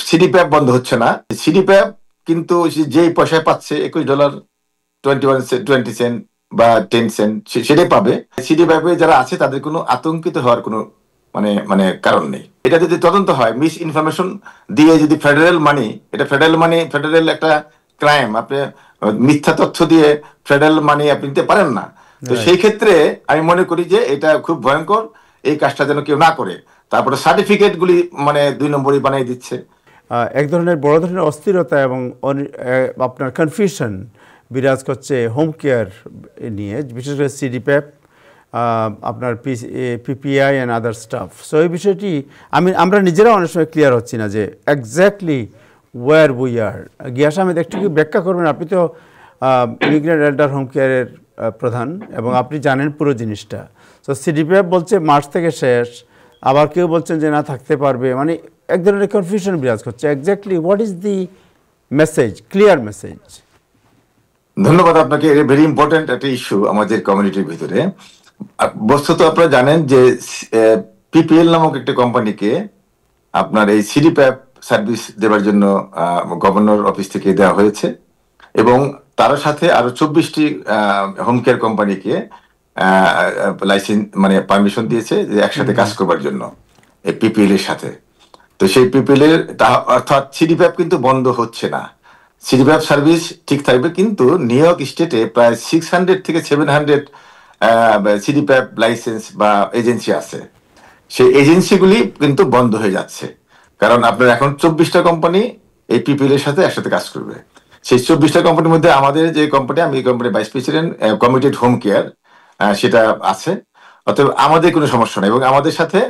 সিডিপ্যাপ বন্ধ হচ্ছে না। সিডিপ্যাপ কিন্তু যেই পয়সায় পাচ্ছে $21, 20 সেন্ট বা 10 সেন্ট সেটাই পাবে। সিডিপ্যাপে যারা আছে তাদের কোনো আতঙ্কিত হওয়ার কোনো মানে মানে কারণ নেই। এটা যদি তদন্ত হয়, মিস ইনফরমেশন দিয়ে যদি ফেডারেল মানি, এটা ফেডারেল মানি, ফেডারেল একটা ক্রাইম, আপনি মিথ্যা তথ্য দিয়ে ফেডারেল মানি আপনি নিতে পারেন না। তো সেই ক্ষেত্রে আমি মনে করি যে এটা খুব ভয়ঙ্কর, এই কাজটা যেন কেউ না করে। তারপরে সার্টিফিকেট গুলি মানে 2 নম্বরই বানিয়ে দিচ্ছে। এক ধরনের বড় ধরনের অস্থিরতা এবং আপনার কনফিউশন বিরাজ করছে হোম কেয়ার নিয়ে, বিশেষ করে সিডিপ্যাপ, আপনার PPI and other staff. So এই বিষয়টি আমরা নিজেরা অনেক সময় ক্লিয়ার হচ্ছি না যে exactly where we are. Gias Ahmed, একটু কি ব্যাখ্যা করবেন? আপনি তো ইমিগ্রেন্ট এল্ডার হোম কেয়ারের প্রধান এবং আপনি জানেন পুরো জিনিসটা। তো সিডিপিএফ বলছে মার্চ থেকে শেষ, আবার কেউ বলছেন যে না থাকতে পারবে, মানে এক ধরনের কনফিউশন বিরাজ করছে। Exactly what is the message, clear message? ধন্যবাদ আপনাকে। ভেরি ইম্পর্টেন্ট একটা ইস্যু আমাদের কমিউনিটির ভিতরে। বস্তুত আপনারা জানেন যে পিপিএল নামক একটা কোম্পানিকে আপনার এই সিডিপ্যাপ সার্ভিস দেওয়ার জন্য গভর্নর অফিস থেকে দেওয়া হয়েছে এবং তার সাথে আরো 24টি হোম কেয়ার কোম্পানিকে লাইসেন্স মানে পারমিশন দিয়েছে যে একসাথে কাজ করবার জন্য এই পিপিএল এর সাথে। তো সেই পিপিএল এর অর্থাৎ সিডিপ্যাপ কিন্তু বন্ধ হচ্ছে না, সিডিপ্যাপ সার্ভিস ঠিক থাকবে। কিন্তু নিউ ইয়র্ক স্টেটে প্রায় 600 থেকে 700 সিডিপ্যাপ লাইসেন্স বা এজেন্সি আছে। সেই এজেন্সিগুলি কিন্তু বন্ধ হয়ে যাচ্ছে, কারণ আপনার এখন 24টা কোম্পানি এই পিপিএল এর সাথে একসাথে কাজ করবে। সেই 24টা কোম্পানির মধ্যে আমাদের যে কোম্পানি, আমি এই কোম্পানির vice president committed home care, সেটা আছে। অতএব আমাদের কোনো সমস্যা নেই এবং আমাদের সাথে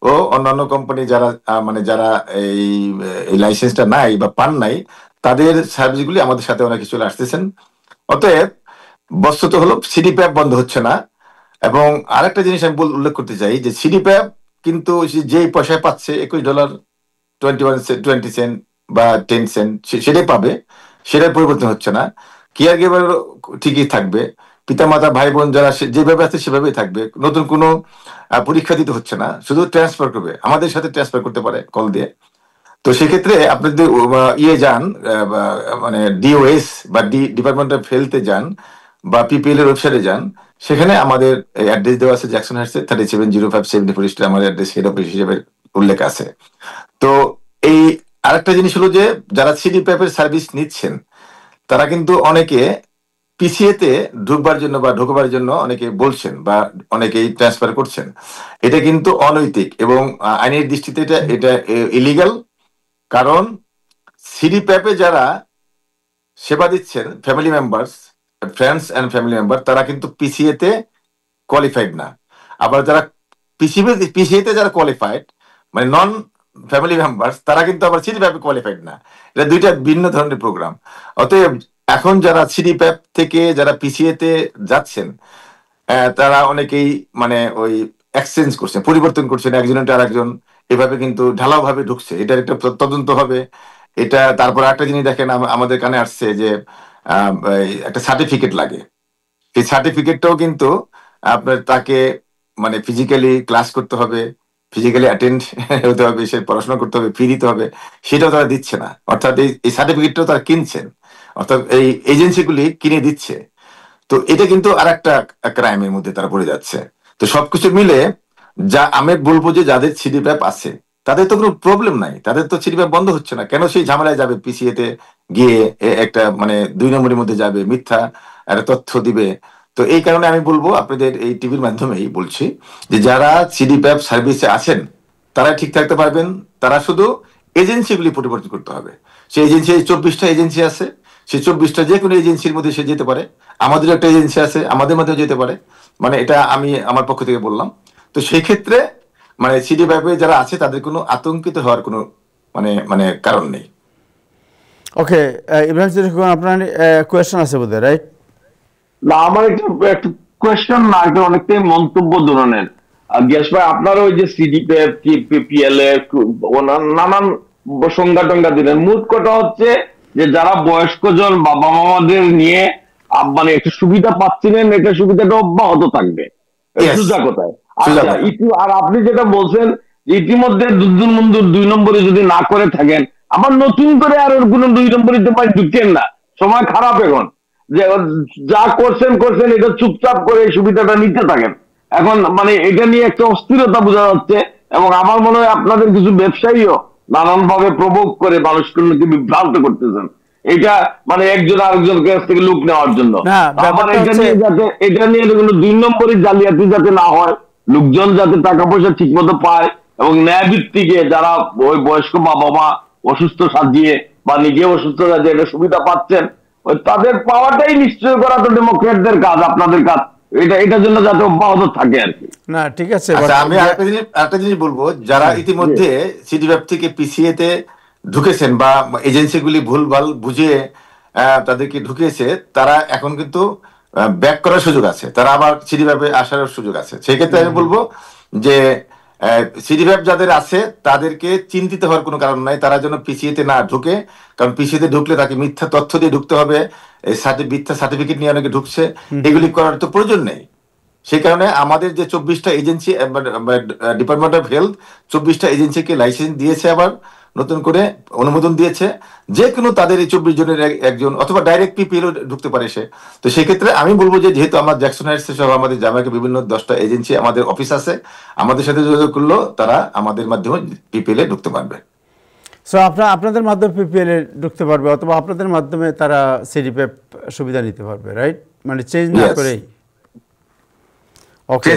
ও অন্যান্য কোম্পানি যারা মানে যারা এই লাইসেন্সটা নাই বা পান নাই, তাদের সার্ভিসগুলি আমাদের সাথে অনেক চলে আসতেছেন। অতএব বস্তুত হলো সিডিপ্যাপ বন্ধ হচ্ছে না। এবং আরেকটা জিনিস আমি উল্লেখ করতে চাই যে সিডিপ্যাপ কিন্তু যেই পয়সায় পাচ্ছে $21, 20 সেন্ট বা 10 সেন্ট সেটাই পাবে, সেটার পরিবর্তন হচ্ছে না। কেয়ার গিভার ঠিকই থাকবে, পিতামাতা ভাই বোন যারা যেভাবে আছে সেভাবেই থাকবে। নতুন কোনো পরীক্ষা দিতে হচ্ছে না, শুধু ট্রান্সফার করবে, আমাদের সাথে ট্রান্সফার করতে পারে কল দিয়ে। তো সেক্ষেত্রে আপনি যদি যান মানে ডিওএস বা ডিপার্টমেন্ট অফ হেলথে যান বা পিপিএল এর ওয়েবসাইটে যান, সেখানে আমাদের অ্যাড্রেস দেওয়া আছে জ্যাকসন হাইটসে 370574 স্ট্রিট, আমাদের অ্যাড্রেস হেড অফিস হিসেবে উল্লেখ আছে। তো এই আরেকটা জিনিস হলো যে যারা সিডিপ্যাপ এর সার্ভিস নিচ্ছেন তারা কিন্তু অনেকে পিসিএ তে ঢুকবার জন্য বা ঢোকবার জন্য অনেকে বলছেন বা অনেকেই ট্রান্সফার করছেন। এটা কিন্তু অনৈতিক এবং আইনের দৃষ্টিতে এটা ইলিগাল। কারণ সিডিপ্যাপে যারা সেবা দিচ্ছেন family members, friends and family member, তারা কিন্তু পিসিএ তে কোয়ালিফাইড না। আবার যারা পিসিএ তে যারা কোয়ালিফাইড মানে নন ফ্যামিলি মেম্বার্স, তারা কিন্তু আবার সিডিপ্যাপে কোয়ালিফাইড না। এটা দুইটা ভিন্ন ধরনের প্রোগ্রাম। অতএব এখন যারা সিডিপ্যাপ থেকে যারা পিসিএ তে যাচ্ছেন, তারা অনেকেই মানে ওই এক্সচেঞ্জ করছেন, পরিবর্তন করছেন, একজনের আরেকজন এভাবে কিন্তু ঢালাও ভাবে ঢুকছে। এটার একটা তদন্ত হবে। এটা তারপর একটা জিনিস দেখেন, আমাদের কানে আসছে যে একটা সার্টিফিকেট লাগে। এই সার্টিফিকেটটাও কিন্তু আপনার তাকে মানে ফিজিক্যালি ক্লাস করতে হবে, ফিজিক্যালি অ্যাটেন্ড হতে হবে, সে পড়াশোনা করতে হবে, ফি দিতে হবে, সেটাও তারা দিচ্ছে না। অর্থাৎ এই সার্টিফিকেটটাও তারা কিনছেন, অর্থাৎ এই এজেন্সিগুলি কিনে দিচ্ছে। তো এটা কিন্তু আর একটা ক্রাইমের মধ্যে তারা পড়ে যাচ্ছে। তো সবকিছু মিলে যা আমি বলবো যে যাদের সিডিপ্যাপ আছে তাদের তো কোনো প্রবলেম নাই, তাদের তো সিডিপ্যাপ বন্ধ হচ্ছে না, কেন সেই ঝামেলায় যাবে? পিসিএ তে গিয়ে একটা মানে 2 নম্বরের মধ্যে যাবে, মিথ্যা একটা তথ্য দিবে। তো এই কারণে আমি বলবো, আপনাদের এই টিভির মাধ্যমেই বলছি যে যারা সিডিপ্যাপ সার্ভিসে আছেন তারা ঠিক থাকতে পারবেন। তারা শুধু এজেন্সিগুলি পরিবর্তন করতে হবে। সেই এজেন্সি 24টা এজেন্সি আছে, সেই 24টা যে কোনো এজেন্সির মধ্যে সে যেতে পারে। আমাদের একটা এজেন্সি আছে, আমাদের মধ্যেও যেতে পারে। মানে এটা আমি আমার পক্ষ থেকে বললাম। তো সেই ক্ষেত্রে মানে সিডিপ্যাপে যারা আছে তাদের কোনো আতঙ্কিত হওয়ার কোনো মানে মানে কারণ নেই। ওকে, ইব্রাহিম, আপনার কোয়েশ্চেন আছে বোধহয়, রাইট? না, আমার একটা কোয়েশ্চেন না, এটা অনেকটাই মন্তব্য ধরনের। গিয়াস ভাই, আপনার ওই যে সিডিপ্যাপ পিপিএল এর নানান সংজ্ঞা টঙ্গা দিলেন। মূল কথা হচ্ছে যে যারা বয়স্ক জন বাবা মামাদের নিয়ে মানে একটা সুবিধা পাচ্ছিলেন, এটা সুবিধাটা অব্যাহত থাকবে, সোজা কথায়। আচ্ছা, আর আপনি যেটা বলছেন ইতিমধ্যে দুদ্দুর মন্দুর 2 নম্বরে যদি না করে থাকেন আবার নতুন করে আর ওর কোনো 2 নম্বরই তোমায় ঢুকেন না, সময় খারাপ এখন, যে যা করছেন করছেন, এটা চুপচাপ করে এই সুবিধাটা নিতে থাকেন। এখন মানে এটা নিয়ে একটা অস্থিরতা বোঝা যাচ্ছে, এবং আমার মনে হয় আপনাদের কিছু ব্যবসায়ীও নানান ভাবে প্রভোগ করে মানুষকে বিভ্রান্ত করতেছেন, এটা মানে একজন আরেকজনের কাছ থেকে লুক নেওয়ার জন্য। না, আমার ব্যাপারটা হচ্ছে এটা নিয়ে কোনো 2 নম্বরই জালিয়াতি যাতে না হয়, লোকজন যাতে টাকা পয়সা ঠিক মতো পায়, এবং ন্যায় ভিত্তিকে যারা ওই বয়স্ক বাবা মা অসুস্থ সাজিয়ে বা নিজে অসুস্থ সাজিয়ে এটা সুবিধা পাচ্ছেন, ওই তাদের পাওয়াটাই নিশ্চয় করা তো ডেমোক্রেটদের কাজ, আপনাদের কাজ, এটার জন্য যাতে অব্যাহত থাকে আর কি। না ঠিক আছে, আচ্ছা, আমি আরেকটা জিনিস বলবো, যারা ইতিমধ্যে সিডিব্যাপ থেকে পিসিএ তে ঢুকেছেন বা এজেন্সিগুলি ভুলভাল বুঝিয়ে তাদেরকে ঢুকিয়েছে, তারা এখন কিন্তু ব্যাক করার সুযোগ আছে, তারা আবার সিডিব্যাপে আসার সুযোগ আছে। সেই ক্ষেত্রে আমি বলবো যে সিডিব্যাপ যাদের আছে তাদেরকে চিন্তিত হওয়ার কোনো কারণ নাই, তারা যেন পিসিএ তে না ঢুকে, কারণ পিসিএ তে ঢুকলে তাকে মিথ্যা তথ্য দিয়ে ঢুকতে হবে, মিথ্যা সার্টিফিকেট নিয়ে অনেকে ঢুকছে, এগুলি করার তো প্রয়োজন নেই। সেই কারণে আমাদের যে 24টা এজেন্সি, ডিপার্টমেন্ট অফ হেলথ 24টা এজেন্সিকে লাইসেন্স দিয়েছে, আবার নতুন করে অনুমোদন দিয়েছে, যে কোনো তাদের এই 24 জনের একজন অথবা ডাইরেক্ট পিপিএল ঢুকতে পারে সে। তো সেক্ষেত্রে আমি বলবো যে যেহেতু আমার জ্যাকসন হাইটস সহ আমাদের জামাইকে বিভিন্ন 10টা এজেন্সি আমাদের অফিস আছে, আমাদের সাথে যোগাযোগ করলেও তারা আমাদের মাধ্যমে পিপিএল ঢুকতে পারবে। সো আপনাদের মাধ্যমে পিপিএল এ ঢুকতে পারবে, অথবা আপনাদের মাধ্যমে তারা সিডিপ্যাপ সুবিধা নিতে পারবে, রাইট? মানে চেঞ্জ না করেই। ওকে,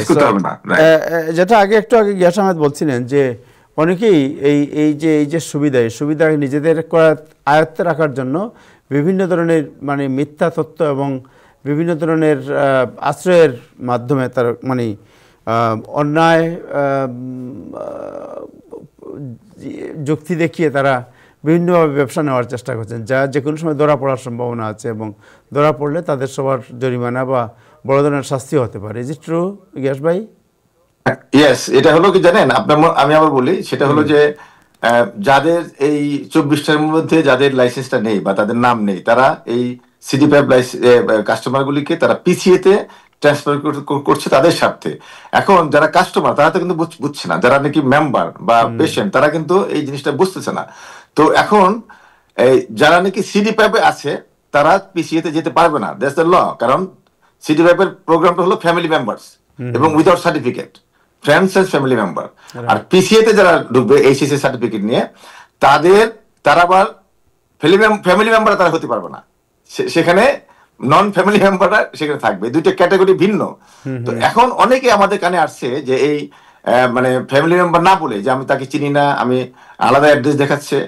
যেটা একটু আগে গিয়াস আহমেদ বলছিলেন যে অনেকেই এই যে সুবিধা নিজেদের আয়ত্তে রাখার জন্য বিভিন্ন ধরনের মানে মিথ্যা তথ্য এবং বিভিন্ন ধরনের আশ্রয়ের মাধ্যমে তার মানে অন্যায় যুক্তি দেখিয়ে তারা বিভিন্নভাবে ব্যবসা নেওয়ার চেষ্টা করছেন, যা যে কোনো সময় ধরা পড়ার সম্ভাবনা আছে, এবং ধরা পড়লে তাদের সবার জরিমানা বা বড় ধরনের শাস্তি হতে পারে। ইজ ইট ট্রু গিয়াস ভাই? ইয়েস, এটা হলো কি জানেন, আমি আবার বলি, সেটা হলো যে যাদের এই 24টার মধ্যে যাদের লাইসেন্সটা নেই বা তাদের নাম নেই, তারা এই সিডিপ্যাপ কাস্টমার গুলিকে তারা পিসিএ তে ট্রান্সফার করছে তাদের স্বার্থে। এখন যারা কাস্টমার তারা তো কিন্তু বুঝছে না, যারা নাকি মেম্বার বা পেশেন্ট তারা কিন্তু এই জিনিসটা বুঝতেছে না। তো এখন যারা নাকি সিডিপ্যাপে আছে তারা পিসিএ তে যেতে পারবে না, দ্যাটস দ্য ল। কারণ সিডিপ্যাপের প্রোগ্রামটা হলো ফ্যামিলি মেম্বার্স এবং without certificate, friends and family member. আর পিসিএ তে যারা ঢুকবে এইচএসসি সার্টিফিকেট নিয়ে, তারা আবার ফ্যামিলি মেম্বার তারা হতে পারবে না, সেখানে নন ফ্যামিলি মেম্বাররা সেখানে থাকবে, দুইটা ক্যাটাগরি ভিন্ন। তো এখন অনেকে আমাদের কানে আসছে যে এই মানে ফ্যামিলি মেম্বার না বলে, যে আমি তাকে চিনি না, আমি আলাদা অ্যাড্রেস দেখাচ্ছে,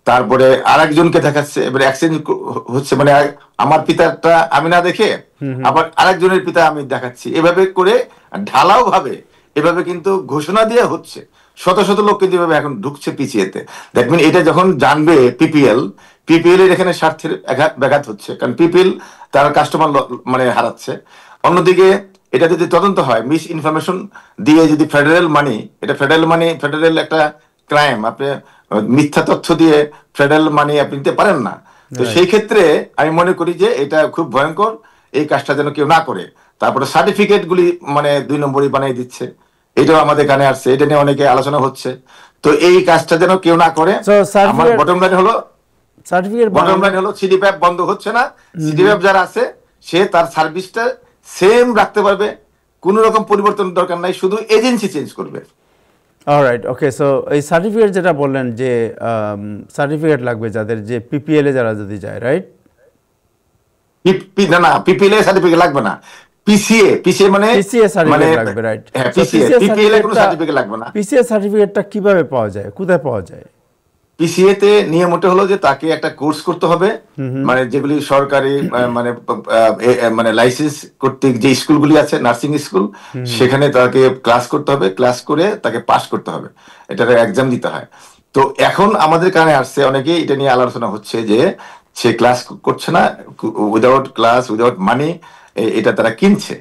তারপরে আরেকজনকে দেখাচ্ছে, এবার এক্সচেঞ্জ হচ্ছে, মানে আমার পিতারটা আমি না দেখে আবার আরেকজনের পিতা আমি দেখাচ্ছি, এভাবে করে ঢালাও ভাবে এভাবে কিন্তু ঘোষণা দেওয়া হচ্ছে। শত শত লোক কিন্তু এভাবে এখন ঢুকছে পিসিএ তে। দ্যাট মিন এটা যখন জানবে পিপিএল এর এখানে স্বার্থের ব্যাঘাত হচ্ছে, কারণ পিপিএল তার কাস্টমার মানে হারাচ্ছে। অন্যদিকে এটা যদি তদন্ত হয়, মিস ইনফরমেশন দিয়ে যদি ফেডারেল একটা ক্রাইম, আপনি মিথ্যা তথ্য দিয়ে ফেডারেল মানি আপনি নিতে পারেন না। তো সেই ক্ষেত্রে আমি মনে করি যে এটা খুব ভয়ঙ্কর, এই কাজটা যেন কেউ না করে। তারপরে সার্টিফিকেট গুলি মানে 2 নম্বরই বানিয়ে দিচ্ছে, এটাও আমাদের কানে আসছে, এটা নিয়ে অনেকে আলোচনা হচ্ছে। তো এই কাজটা যেন কেউ না করে। আমার বটম লাইন হলো সিডিপ্যাপ বন্ধ হচ্ছে না, সিডিপ্যাপ যারা আছে সে তার সার্ভিসটা সেম রাখতে পারবে, কোনো রকম পরিবর্তন দরকার নাই, শুধু এজেন্সি চেঞ্জ করবে। অলরাইট, ওকে। সো এই সার্টিফিকেট যেটা বললেন যে সার্টিফিকেট লাগবে যাদের, যে পিপিএল এ যারা যদি যায়, রাইট? না, পিপিএল এ সার্টিফিকেট লাগবে না, পিসিএ মানে সার্টিফিকেট লাগবে, রাইট? পিপিএল এ কোনো সার্টিফিকেট লাগবে না। পিসিএ সার্টিফিকেটটা কিভাবে পাওয়া যায়, কোথায় পাওয়া যায়? পিসিএ তে নিয়মটা হলো যে তাকে একটা কোর্স করতে হবে, মানে যেগুলি সরকারি মানে লাইসেন্স কর্তৃক যে স্কুলগুলি আছে, নার্সিং স্কুল, সেখানে তাকে ক্লাস করতে হবে, ক্লাস করে তাকে পাস করতে হবে, এটার এক্সাম দিতে হয়। তো এখন আমাদের কানে আসছে, অনেকে এটা নিয়ে আলোচনা হচ্ছে যে সে ক্লাস করছে না, উইদাউট মানি এটা তারা কিনছে,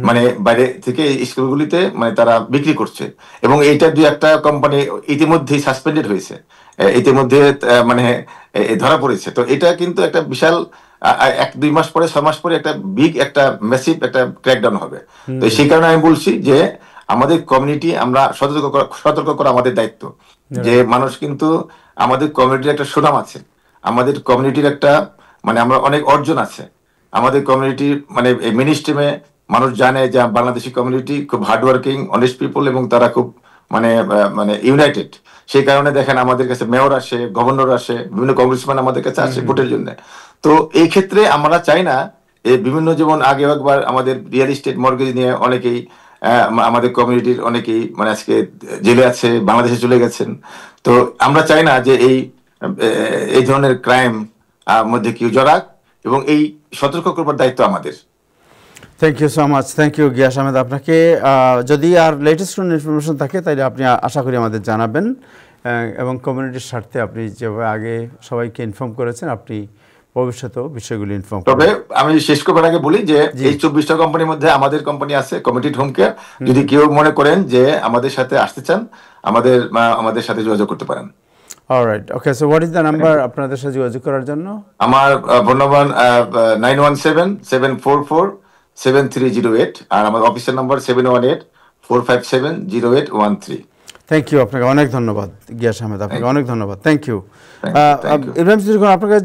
মানে বাইরে থেকে স্কুলগুলিতে মানে তারা বিক্রি করছে, এবং এইটা 2-1টা কোম্পানি ইতিমধ্যেই সাসপেন্ডেড হয়েছে, ইতিমধ্যে মানে ধরা পড়েছে। তো এটা কিন্তু একটা বিশাল 1-2 মাস পরে, 6 মাস পরে একটা ম্যাসিভ একটা ক্র্যাকডাউন হবে। তো সেই কারণে আমি বলছি যে আমাদের কমিউনিটি আমরা সতর্ক করা আমাদের দায়িত্ব, যে মানুষ কিন্তু আমাদের কমিউনিটির একটা সুনাম আছে, আমাদের কমিউনিটির একটা মানে আমরা অনেক অর্জন আছে। আমাদের কমিউনিটি মানে এই মিনি স্ট্রিমে মানুষ জানে যে বাংলাদেশি কমিউনিটি খুব হার্ডওয়ার্কিং অনেস্ট পিপল এবং তারা খুব মানে ইউনাইটেড। সেই কারণে দেখেন আমাদের কাছে মেয়র আসে, গভর্নর আসে, বিভিন্ন কংগ্রেসম্যান আমাদের কাছে আসে ভোটের জন্য। তো এই ক্ষেত্রে আমরা চাই না এই বিভিন্ন, যেমন আগে একবার আমাদের রিয়েল এস্টেট মর্গেজ নিয়ে অনেকেই আমাদের কমিউনিটির অনেকেই মানে আজকে জেলে আছে, বাংলাদেশে চলে গেছেন। তো আমরা চাই না যে এই ধরনের ক্রাইম মধ্যে কেউ জড়াক, এবং এই সতর্ক করবার দায়িত্ব আমাদের। Thank you so much, thank you Gias Ahmed আপনাকে। যদি আর লেটেস্ট কোনো ইনফরমেশন থাকে তাহলে আপনি আশা করি আমাদের জানাবেন, এবং কমিউনিটির স্বার্থে আপনি যেভাবে আগে সবাইকে ইনফর্ম করেছেন আপনি ভবিষ্যতেও বিষয়গুলি ইনফর্ম তবে আমি শেষ করবার আগে বলি যে এই 24টা কোম্পানির মধ্যে আমাদের কোম্পানি আছে, কমিটেড হোম কেয়ার। যদি কেউ মনে করেন যে আমাদের সাথে আসতে চান, আমাদের সাথে যোগাযোগ করতে পারেন। Alright, okay, so what is the number আপনাদের সাথে যোগাযোগ করার জন্য? আমার ফোন নাম্বার 9177447308, আর আমার অফিসের নাম্বার 7184570813। থ্যাংক ইউ, আপনাকে অনেক ধন্যবাদ গিয়াস আহমেদ, আপনাকে অনেক ধন্যবাদ, thank you. Thank you. Ibrahim, আপনাকে